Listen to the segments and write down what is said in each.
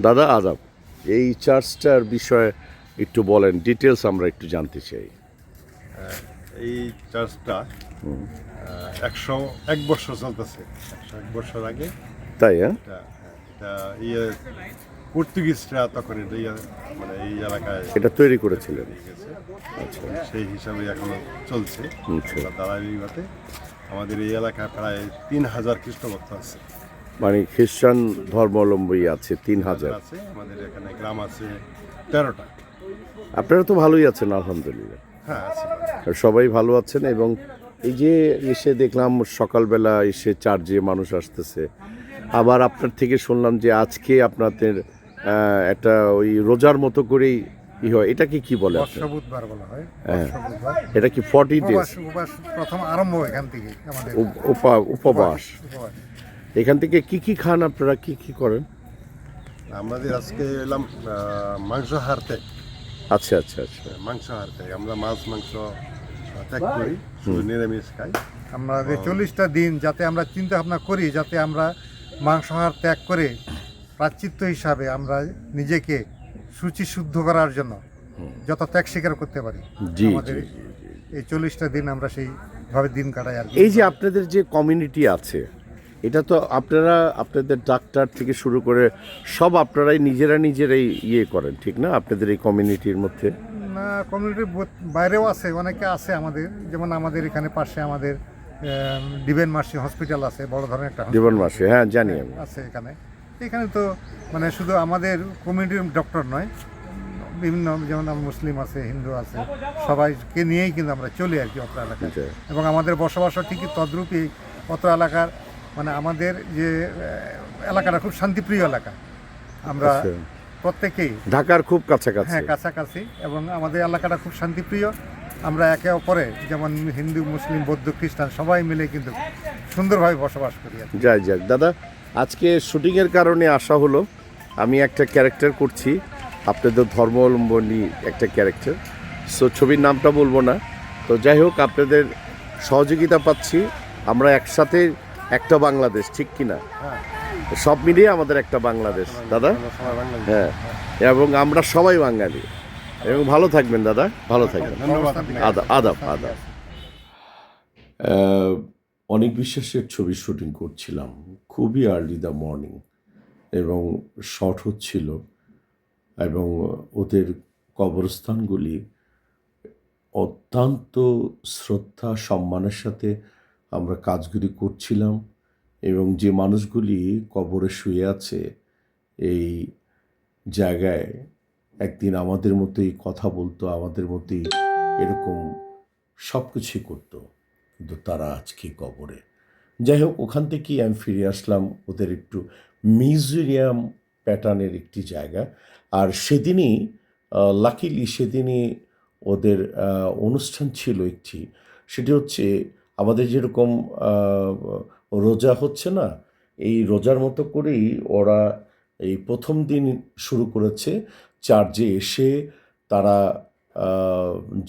দাদা আদাব, এই চার্চটার বিষয়ে একটু বলেন, ডিটেলস আমরা একটু জানতে চাই। এই চার্চটা 101 বছর চলতেছে। 101 বছর আগে তাই হ্যাঁ? এটা পর্তুগিজরা তখন মানে এই এলাকায় এটা তৈরি করেছিলেন? নিয়ে গেছে। আচ্ছা সেই হিসাবে এখনো চলছে। আচ্ছা। ধারাবাহিকভাবে আমাদের এই এলাকায় প্রায় 3000 খ্রিস্টভক্ত আছে। মানে খ্রিস্টান ধর্মাবলম্বী আছে 3000। আছে আমাদের এখানে গ্রাম আছে 13টা। আপনারা তো ভালোই আছেন আলহামদুলিল্লাহ। হ্যাঁ আছে। আর সবাই ভালো আছেন, এবং এই যে এসে দেখলাম সকালবেলা এসে চার্চে মানুষ আসতেছে। আবার আপনার থেকে শুনলাম যে আজকে আপনাদের একটা ওই রোজার মতো করেই হয়, এটাকে কি বলে আপনার? বুধবার বলা হয়। হ্যাঁ। বুধবার এটা কি 40 ডেজ উপবাস প্রথম আরম্ভ এখান থেকে আমাদের উপবাস? উপবাস। এখান থেকে কি কি খান আপনারা, কি কি করেন? আমাদের আজকে এলাম মাংসাহার ত্যাগ। আচ্ছা আচ্ছা আচ্ছা। মাংসাহার ত্যাগ, আমরা মাছ মাংস ত্যাগ করি, শুধু নিরামিষ খাই। আমরা যে 40টা দিন যাতে আমরা চিন্তা ভাবনা করি, যাতে আমরা মাংসাহার ত্যাগ করে প্রায়শ্চিত্ত হিসাবে আমরা নিজেকে শুচি শুদ্ধ করার জন্য যত ত্যাগ স্বীকার করতে পারি। জি আমাদের জি জি। এই 40টা দিন আমরা সেইভাবে দিন কাটাই আর কি। এই যে আপনাদের যে কমিউনিটি আছে, এটা তো আপনারা আপনাদের ডাক্তার থেকে শুরু করে সব আপনারাই নিজেরাই ইয়ে করেন, ঠিক না? আপনাদের এই কমিউনিটির মধ্যে না, কমিউনিটির বাইরেও আছে, অনেকে আছে আমাদের, যেমন আমাদের এখানে পাশে আমাদের ডিভাইন মার্সি হসপিটাল আছে, বড় ধরনের একটা জীবন hospital মাসে, হ্যাঁ জানি আমি। আছে এখানে। এখানে তো মানে শুধু আমাদের কমিউনিটির ডক্টর নয়, বিভিন্ন যেমন মুসলিম আছে, হিন্দু আছে, সবাইকে নিয়েই কিন্তু আমরা চলি আর কি অত্র এলাকায়। আচ্ছা। এবং আমাদের বসবাসও ঠিকই তদ্রূপই অত্র এলাকার, মানে আমাদের যে এলাকাটা খুব শান্তিপ্রিয় এলাকা। আমরা আচ্ছা। প্রত্যেকেই ঢাকার খুব কাছাকাছি। হ্যাঁ কাছাকাছি, এবং আমাদের এলাকাটা খুব শান্তিপ্রিয়। আমরা একে অপরে যেমন হিন্দু মুসলিম বৌদ্ধ খ্রিস্টান সবাই মিলে কিন্তু সুন্দরভাবে বসবাস করি আর কি। যাই যাক দাদা, আজকে শুটিংয়ের কারণে আসা হলো। আমি একটা ক্যারেক্টার করছি, আপনাদের ধর্মাবলম্বী একটা ক্যারেক্টার। সো ছবির নামটা বলবো না। তো যাই হোক, আপনাদের সহযোগিতা পাচ্ছি, আমরা একসাথে একটা বাংলাদেশ, ঠিক কি না? হ্যাঁ, সব মিলিয়ে আমাদের একটা বাংলাদেশ দাদা। আমরা সবাই বাঙালি। হ্যাঁ, এবং আমরা সবাই বাঙালি। এবং ভালো থাকবেন দাদা, ভালো থাকবেন। ধন্যবাদ। আদাব আদাব আদাব। অনেক বিশ্বাসের ছবি শুটিং করছিলাম, খুবই আর্লি দ্য মর্নিং, এবং শর্ট হচ্ছিল, এবং ওদের কবরস্থানগুলি অত্যন্ত শ্রদ্ধা সম্মানের সাথে আমরা কাজগুলি করছিলাম। এবং যে মানুষগুলি কবরে শুয়ে আছে এই জায়গায়, একদিন আমাদের মতোই কথা বলতো, আমাদের মতোই এরকম সব কিছুই করতো, কিন্তু তারা আজকে কবরে। যাই হোক, ওখান থেকেই আমি ফিরে আসলাম ওদের একটু মিউজিয়াম প্যাটার্নের একটি জায়গা। আর সেদিনই লাকিলি সেদিনই ওদের অনুষ্ঠান ছিল একটি। সেটি হচ্ছে আমাদের যেরকম রোজা হচ্ছে না, এই রোজার মতো করেই ওরা এই প্রথম দিন শুরু করেছে। চার্চে এসে তারা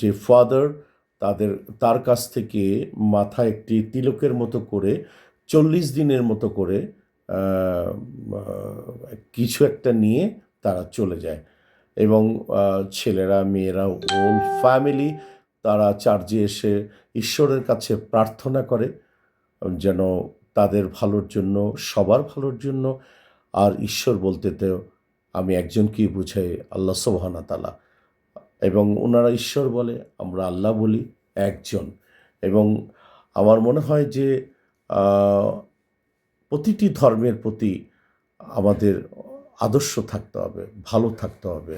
যে ফাদার তার কাছ থেকে মাথায় একটি তিলকের মতো করে 40 দিনের মতো করে কিছু একটা নিয়ে তারা চলে যায়। এবং ছেলেরা মেয়েরা হোল ফ্যামিলি তারা চার্চে এসে ঈশ্বরের কাছে প্রার্থনা করে যেন তাদের ভালোর জন্য, সবার ভালোর জন্য। আর ঈশ্বর বলতে তো আমি একজনকেই বুঝাই, আল্লাহ সুবহানাহু তাআলা। এবং ওনারা ঈশ্বর বলে, আমরা আল্লাহ বলি, একজন। এবং আমার মনে হয় যে প্রতিটি ধর্মের প্রতি আমাদের আদর্শ থাকতে হবে, ভালো থাকতে হবে।